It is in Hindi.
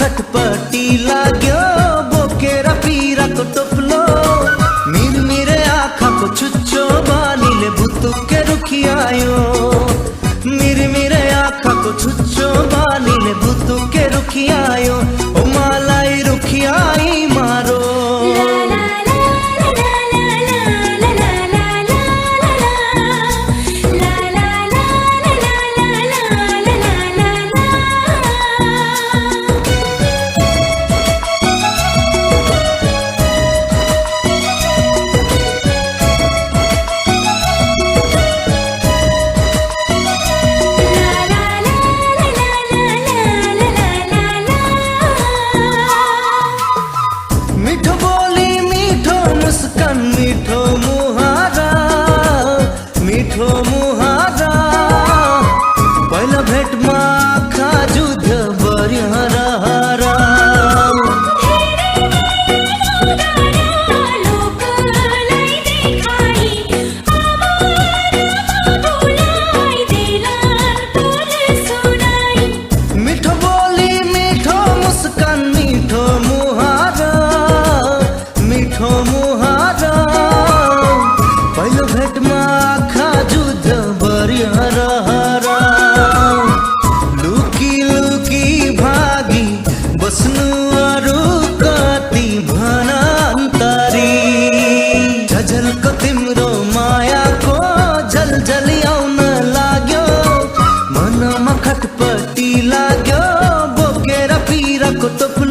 खटपटी लाग्यो बोकेरा पीरा को टोपलो मीर मेरे आँखा को छुच्छो बानीले भूतु के रुखियायो मीर मेरे आँखा को छुच्छो बानीले भूतु के रुखियायो ओ मालाई रुखियाई मारो मीठो मुहारा पहिला भेटमा आँखा जुध बरी हरा मीठो बोली मीठो मुस्कान मीठो मुहारा पहिलो भेटमा आँखा जुध बरी हरा लुकी लुकी भागी बस्नु अरू कति भनान्तरी झझलको तिम्रो मायाको झलझली आउन लाग्यो मनमा खटपटी लाग्यो बोकेर पीराको टोपलो